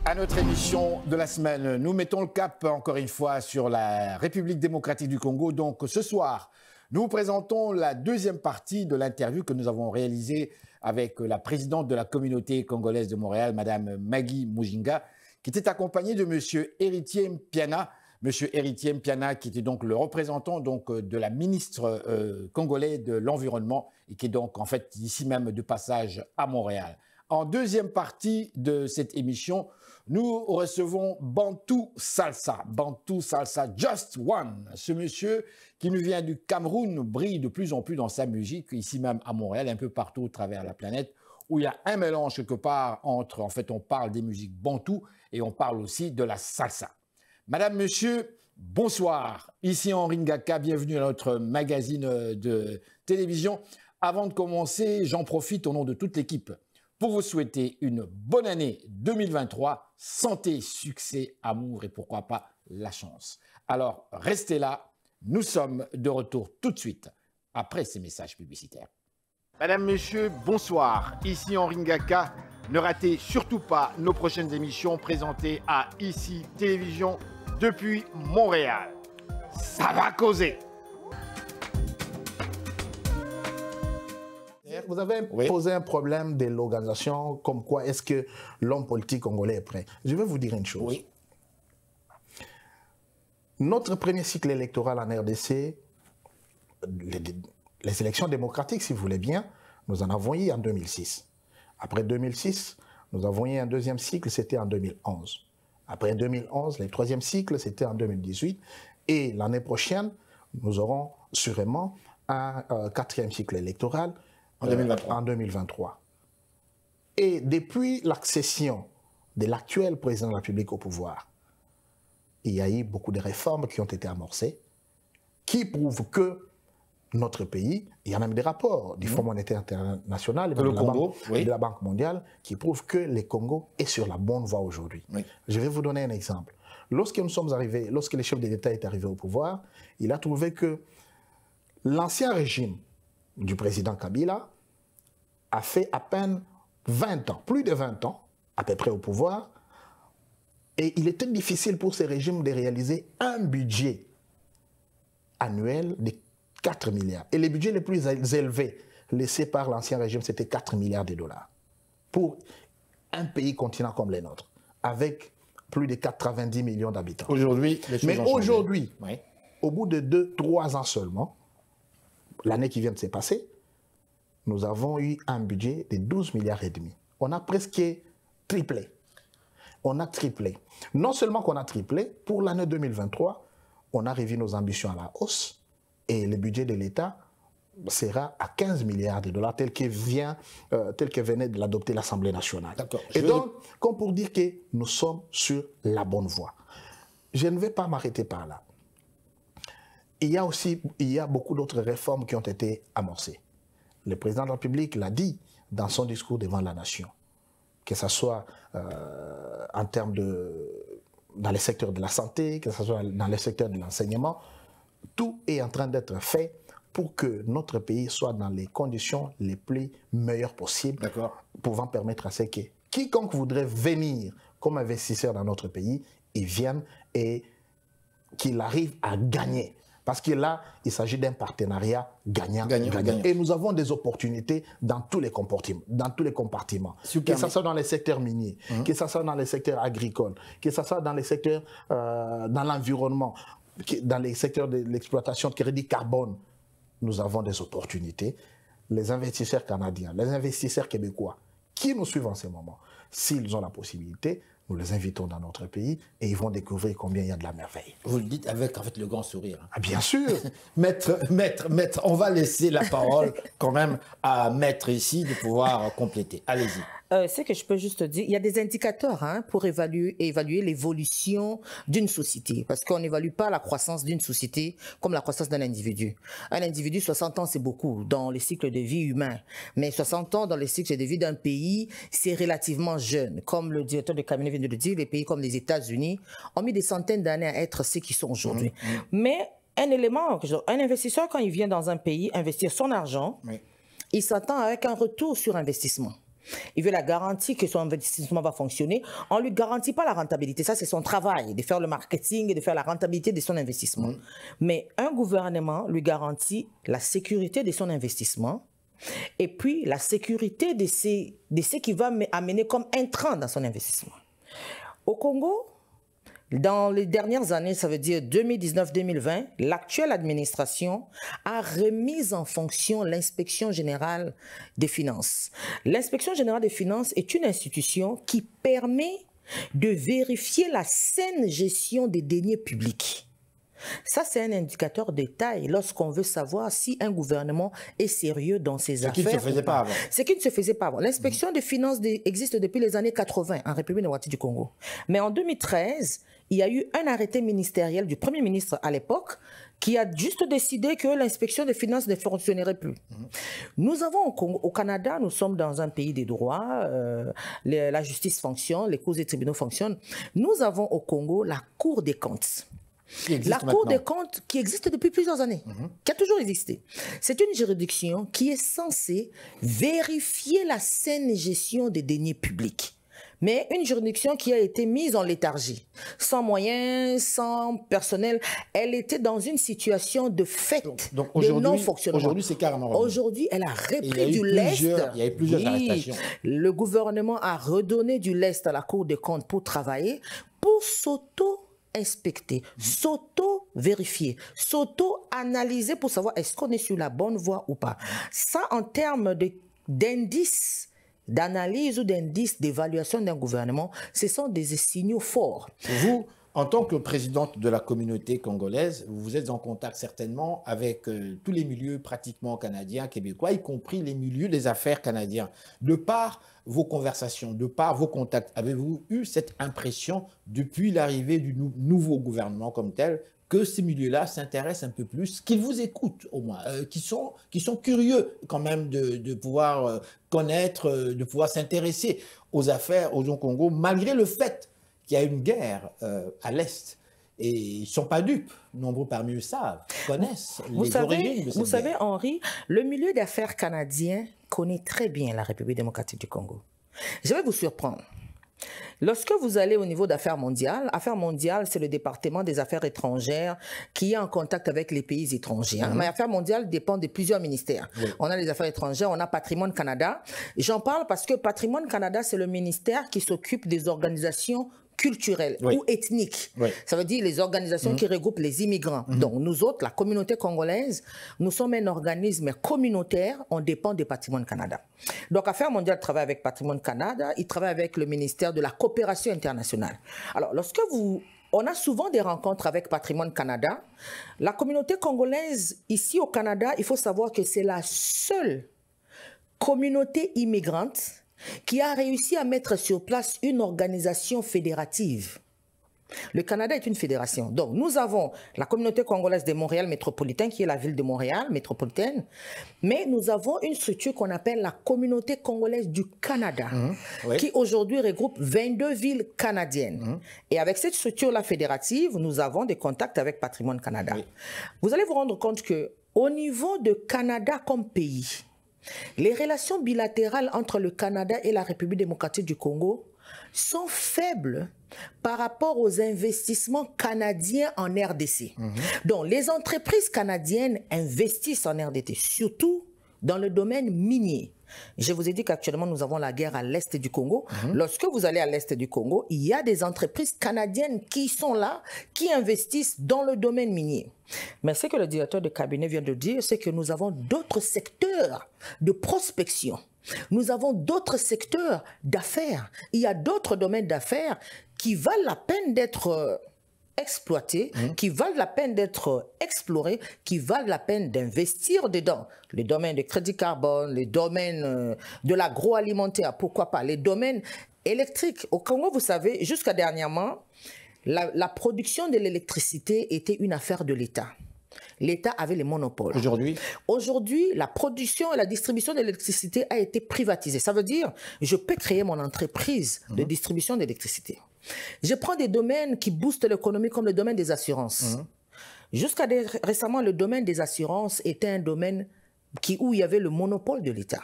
À notre émission de la semaine, nous mettons le cap encore une fois sur la République démocratique du Congo. Donc ce soir, nous vous présentons la deuxième partie de l'interview que nous avons réalisée avec la présidente de la communauté congolaise de Montréal, Madame Maggie Mujinga, qui était accompagnée de Monsieur Héritier Mpiana. Monsieur Héritier Mpiana, qui était donc le représentant de la ministre congolaise de l'Environnement et qui est donc en fait ici même de passage à Montréal. En deuxième partie de cette émission, nous recevons Bantou Salsa. Bantou Salsa Just One. Ce monsieur qui nous vient du Cameroun brille de plus en plus dans sa musique, ici même à Montréal, un peu partout à travers la planète, où il y a un mélange quelque part entre, en fait, on parle des musiques bantou et on parle aussi de la salsa. Madame, monsieur, bonsoir. Ici Henri Ngaka, bienvenue à notre magazine de télévision. Avant de commencer, j'en profite au nom de toute l'équipe pour vous souhaiter une bonne année 2023, santé, succès, amour et pourquoi pas la chance. Alors, restez là, nous sommes de retour tout de suite après ces messages publicitaires. Madame, Monsieur, bonsoir. Ici Henri Ngaka. Ne ratez surtout pas nos prochaines émissions présentées à ICI Télévision depuis Montréal. Ça va causer. Vous avez posé un problème de l'organisation, comme quoi est-ce que l'homme politique congolais est prêt. Je vais vous dire une chose. Oui. Notre premier cycle électoral en RDC, les élections démocratiques, si vous voulez bien, nous en avons eu en 2006. Après 2006, nous avons eu un deuxième cycle, c'était en 2011. Après 2011, le troisième cycle, c'était en 2018. Et l'année prochaine, nous aurons sûrement un quatrième cycle électoral en 2023. Et depuis l'accession de l'actuel président de la République au pouvoir, il y a eu beaucoup de réformes qui ont été amorcées, qui prouvent que notre pays, il y a même des rapports du Fonds monétaire international et de la Banque mondiale qui prouvent que le Congo est sur la bonne voie aujourd'hui. Oui. Je vais vous donner un exemple. Lorsque nous sommes arrivés, lorsque le chef de l'État est arrivé au pouvoir, il a trouvé que l'ancien régime du président Kabila a fait à peine 20 ans, plus de 20 ans, à peu près au pouvoir, et il était difficile pour ce régime de réaliser un budget annuel de 4 milliards. Et les budgets les plus élevés laissés par l'ancien régime, c'était 4 milliards de dollars. Pour un pays continent comme le nôtre, avec plus de 90 millions d'habitants. Aujourd'hui, mais aujourd'hui, au bout de 2-3 ans seulement, l'année qui vient de se passer, nous avons eu un budget de 12 milliards et demi. On a presque triplé. On a triplé. Non seulement qu'on a triplé, pour l'année 2023, on a revu nos ambitions à la hausse et le budget de l'État sera à 15 milliards de dollars tel que venait de l'adopter l'Assemblée nationale. Et donc, comme pour dire que nous sommes sur la bonne voie. Je ne vais pas m'arrêter par là. Il y a beaucoup d'autres réformes qui ont été amorcées. Le président de la République l'a dit dans son discours devant la nation, que ce soit en termes dans les secteurs de la santé, que ce soit dans les secteurs de l'enseignement, tout est en train d'être fait pour que notre pays soit dans les conditions les plus meilleures possibles, pouvant permettre à ce que quiconque voudrait venir comme investisseur dans notre pays, il vienne et qu'il arrive à gagner. Parce que là, il s'agit d'un partenariat gagnant-gagnant. Et nous avons des opportunités dans tous les compartiments. Que ce soit dans les secteurs miniers, que ce soit dans les secteurs agricoles, que ce soit dans les secteurs dans l'environnement, dans les secteurs de l'exploitation de crédit carbone. Nous avons des opportunités. Les investisseurs canadiens, les investisseurs québécois qui nous suivent en ce moment, s'ils ont la possibilité, nous les invitons dans notre pays et ils vont découvrir combien il y a de la merveille. Vous le dites avec en fait le grand sourire. Ah, bien sûr. Maître, on va laisser la parole quand même à Maître ici de pouvoir compléter. Allez-y. C'est que je peux juste dire, il y a des indicateurs pour évaluer l'évolution d'une société. Parce qu'on n'évalue pas la croissance d'une société comme la croissance d'un individu. Un individu, 60 ans, c'est beaucoup dans les cycles de vie humains. Mais 60 ans dans les cycles de vie d'un pays, c'est relativement jeune. Comme le directeur de cabinet vient de le dire, les pays comme les États-Unis ont mis des centaines d'années à être ce qu'ils sont aujourd'hui. Mais un élément, un investisseur, quand il vient dans un pays investir son argent, il s'attend avec un retour sur investissement. il veut la garantie que son investissement va fonctionner. On ne lui garantit pas la rentabilité. Ça, c'est son travail, de faire le marketing et de faire la rentabilité de son investissement. Mais un gouvernement lui garantit la sécurité de son investissement et puis la sécurité de ce qu'il va amener comme intrant dans son investissement. Au Congo, dans les dernières années, ça veut dire 2019-2020, l'actuelle administration a remis en fonction l'inspection générale des finances. L'inspection générale des finances est une institution qui permet de vérifier la saine gestion des deniers publics. Ça, c'est un indicateur de taille lorsqu'on veut savoir si un gouvernement est sérieux dans ses affaires. Ce qui ne se faisait pas avant. Ce qui ne se faisait pas avant. L'inspection des finances existe depuis les années 80 en République démocratique du Congo. Mais en 2013, il y a eu un arrêté ministériel du Premier ministre à l'époque qui a juste décidé que l'inspection des finances ne fonctionnerait plus. Nous avons au Canada, nous sommes dans un pays des droits, la justice fonctionne, les cours et tribunaux fonctionnent. Nous avons au Congo la Cour des comptes. La Cour des comptes qui existe depuis plusieurs années, qui a toujours existé. C'est une juridiction qui est censée vérifier la saine gestion des deniers publics. Mais une juridiction qui a été mise en léthargie, sans moyens, sans personnel. Elle était dans une situation de fait, de non-fonctionnement. Aujourd'hui, c'est carrément revenu. Aujourd'hui, elle a repris du lest. Il y a eu plusieurs arrestations. Le gouvernement a redonné du lest à la Cour des comptes pour travailler, pour s'auto-inspecter, s'auto-vérifier, s'auto-analyser pour savoir est-ce qu'on est sur la bonne voie ou pas. Ça, en termes d'indices, d'analyse ou d'indices d'évaluation d'un gouvernement, ce sont des signaux forts. Vous, en tant que présidente de la communauté congolaise, vous êtes en contact certainement avec tous les milieux pratiquement canadiens, québécois, y compris les milieux des affaires canadiens. De par vos conversations, de par vos contacts, avez-vous eu cette impression depuis l'arrivée du nouveau gouvernement comme tel que ces milieux-là s'intéressent un peu plus, qu'ils vous écoutent au moins, qui sont curieux quand même de pouvoir connaître, de pouvoir s'intéresser aux affaires au Congo, malgré le fait qu'il y a une guerre à l'Est. Et ils ne sont pas dupes, nombreux parmi eux savent, connaissent les origines de cette guerre. Vous savez, Henri, le milieu d'affaires canadien connaît très bien la République démocratique du Congo. Je vais vous surprendre. Lorsque vous allez au niveau d'affaires mondiales, c'est le département des affaires étrangères qui est en contact avec les pays étrangers. Mais affaires mondiales dépend de plusieurs ministères. Oui. On a les affaires étrangères, on a Patrimoine Canada. J'en parle parce que Patrimoine Canada, c'est le ministère qui s'occupe des organisations culturelles ou ethniques. Oui. Ça veut dire les organisations qui regroupent les immigrants. Donc nous autres, la communauté congolaise, nous sommes un organisme communautaire, on dépend de Patrimoine Canada. Donc Affaires mondiales travaille avec Patrimoine Canada, il travaille avec le ministère de la coopération internationale. Alors on a souvent des rencontres avec Patrimoine Canada. La communauté congolaise, ici au Canada, il faut savoir que c'est la seule communauté immigrante qui a réussi à mettre sur place une organisation fédérative. Le Canada est une fédération. Donc, nous avons la communauté congolaise de Montréal métropolitaine, qui est la ville de Montréal métropolitaine, mais nous avons une structure qu'on appelle la communauté congolaise du Canada, qui aujourd'hui regroupe 22 villes canadiennes. Et avec cette structure-là fédérative, nous avons des contacts avec Patrimoine Canada. Vous allez vous rendre compte qu'au niveau de Canada comme pays, les relations bilatérales entre le Canada et la République démocratique du Congo sont faibles par rapport aux investissements canadiens en RDC. Donc, les entreprises canadiennes investissent en RDC, surtout dans le domaine minier. Je vous ai dit qu'actuellement, nous avons la guerre à l'est du Congo. Lorsque vous allez à l'est du Congo, il y a des entreprises canadiennes qui sont là, qui investissent dans le domaine minier. Mais ce que le directeur de cabinet vient de dire, c'est que nous avons d'autres secteurs de prospection. Nous avons d'autres secteurs d'affaires. Il y a d'autres domaines d'affaires qui valent la peine d'être exploités, qui valent la peine d'être explorés, qui valent la peine d'investir dedans. Les domaines de crédit carbone, les domaines de l'agroalimentaire, pourquoi pas, les domaines électriques. Au Congo, vous savez, jusqu'à dernièrement, la production de l'électricité était une affaire de l'État. L'État avait les monopoles. Aujourd'hui, la production et la distribution de l'électricité a été privatisée. Ça veut dire, je peux créer mon entreprise de distribution d'électricité. Je prends des domaines qui boostent l'économie comme le domaine des assurances. Jusqu'à récemment, le domaine des assurances était un domaine où il y avait le monopole de l'État.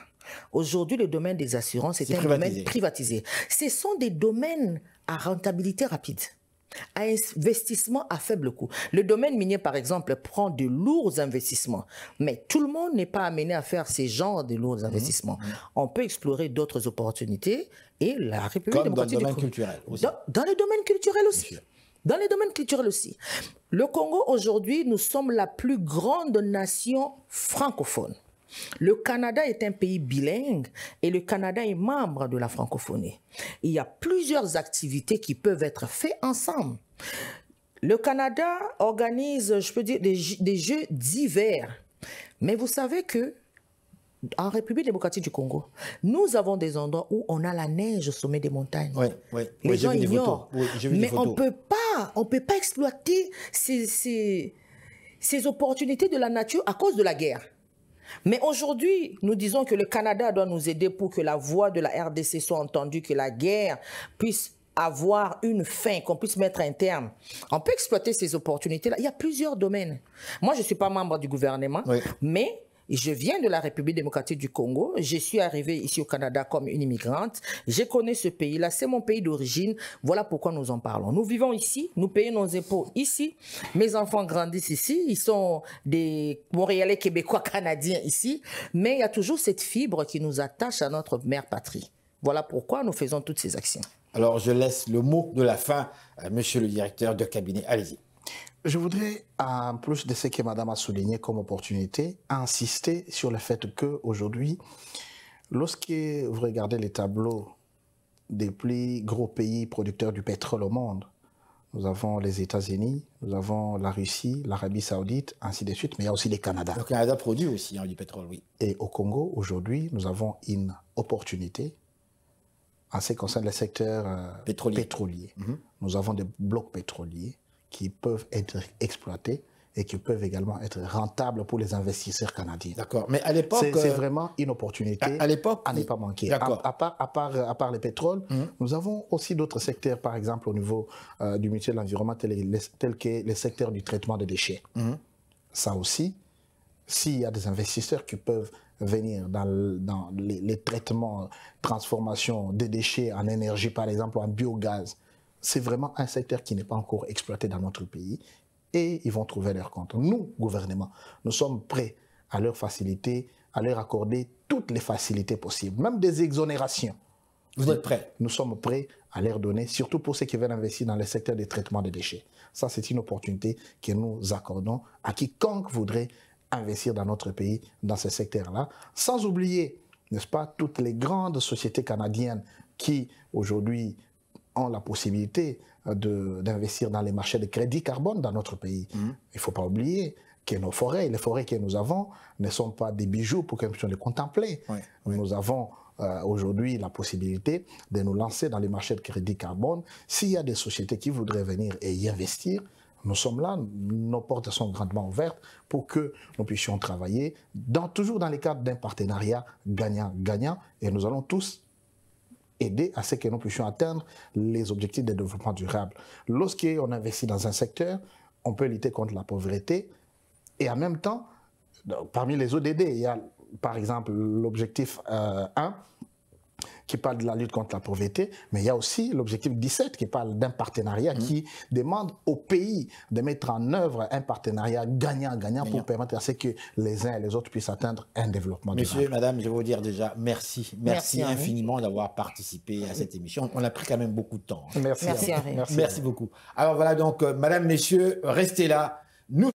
Aujourd'hui, le domaine des assurances est un domaine privatisé. Ce sont des domaines à rentabilité rapide, à investissement à faible coût. Le domaine minier, par exemple, prend de lourds investissements, mais tout le monde n'est pas amené à faire ces genres de lourds investissements. On peut explorer d'autres opportunités et la République démocratique du Congo. Comme dans le domaine culturel aussi. Dans le domaine culturel aussi. Dans les domaines culturels aussi. Le Congo, aujourd'hui, nous sommes la plus grande nation francophone. Le Canada est un pays bilingue et le Canada est membre de la francophonie. Il y a plusieurs activités qui peuvent être faites ensemble. Le Canada organise, je peux dire, des jeux d'hiver. Mais vous savez que en République démocratique du Congo, nous avons des endroits où on a la neige au sommet des montagnes. Les gens ignorent. Mais on ne peut pas exploiter ces opportunités de la nature à cause de la guerre. Mais aujourd'hui, nous disons que le Canada doit nous aider pour que la voix de la RDC soit entendue, que la guerre puisse avoir une fin, qu'on puisse mettre un terme. On peut exploiter ces opportunités-là. Il y a plusieurs domaines. Moi, je ne suis pas membre du gouvernement, mais je viens de la République démocratique du Congo. Je suis arrivée ici au Canada comme une immigrante. Je connais ce pays-là. C'est mon pays d'origine. Voilà pourquoi nous en parlons. Nous vivons ici. Nous payons nos impôts ici. Mes enfants grandissent ici. Ils sont des Montréalais, Québécois, Canadiens ici. Mais il y a toujours cette fibre qui nous attache à notre mère patrie. Voilà pourquoi nous faisons toutes ces actions. Alors, je laisse le mot de la fin à monsieur le directeur de cabinet. Allez-y. Je voudrais, en plus de ce que Madame a souligné comme opportunité, insister sur le fait qu'aujourd'hui, lorsque vous regardez les tableaux des plus gros pays producteurs du pétrole au monde, nous avons les États-Unis, nous avons la Russie, l'Arabie Saoudite, ainsi de suite, mais il y a aussi le Canada. Le Canada produit aussi du pétrole, oui. Et au Congo, aujourd'hui, nous avons une opportunité en ce qui concerne le secteur pétrolier. Nous avons des blocs pétroliers qui peuvent être exploités et qui peuvent également être rentables pour les investisseurs canadiens. D'accord, mais à l'époque... C'est vraiment une opportunité à ne pas manquer. À part le pétrole, nous avons aussi d'autres secteurs, par exemple au niveau du ministère de l'Environnement, tel que le secteur du traitement des déchets. Ça aussi, s'il y a des investisseurs qui peuvent venir dans les traitements, transformation des déchets en énergie, par exemple en biogaz, c'est vraiment un secteur qui n'est pas encore exploité dans notre pays et ils vont trouver leur compte. Nous, gouvernement, nous sommes prêts à leur faciliter, à leur accorder toutes les facilités possibles, même des exonérations. Vous êtes prêts? Nous sommes prêts à leur donner, surtout pour ceux qui veulent investir dans le secteur du traitement des déchets. Ça, c'est une opportunité que nous accordons à quiconque voudrait investir dans notre pays, dans ce secteur-là, sans oublier, n'est-ce pas, toutes les grandes sociétés canadiennes qui, aujourd'hui, ont la possibilité d'investir dans les marchés de crédit carbone dans notre pays. Il ne faut pas oublier que nos forêts, les forêts que nous avons, ne sont pas des bijoux pour que nous puissions les contempler. Nous avons aujourd'hui la possibilité de nous lancer dans les marchés de crédit carbone. S'il y a des sociétés qui voudraient venir et y investir, nous sommes là, nos portes sont grandement ouvertes pour que nous puissions travailler toujours dans le cadre d'un partenariat gagnant-gagnant et nous allons tous aider à ce que nous puissions atteindre les objectifs de développement durable. Lorsqu'on investit dans un secteur, on peut lutter contre la pauvreté et en même temps, parmi les ODD, il y a par exemple l'objectif 1 qui parle de la lutte contre la pauvreté, mais il y a aussi l'objectif 17 qui parle d'un partenariat qui demande au pays de mettre en œuvre un partenariat gagnant-gagnant pour permettre à ce que les uns et les autres puissent atteindre un développement durable. Monsieur, madame, je vais vous dire déjà merci. Merci infiniment d'avoir participé à cette émission. On a pris quand même beaucoup de temps. Merci beaucoup. Alors voilà donc, madame, messieurs, restez là.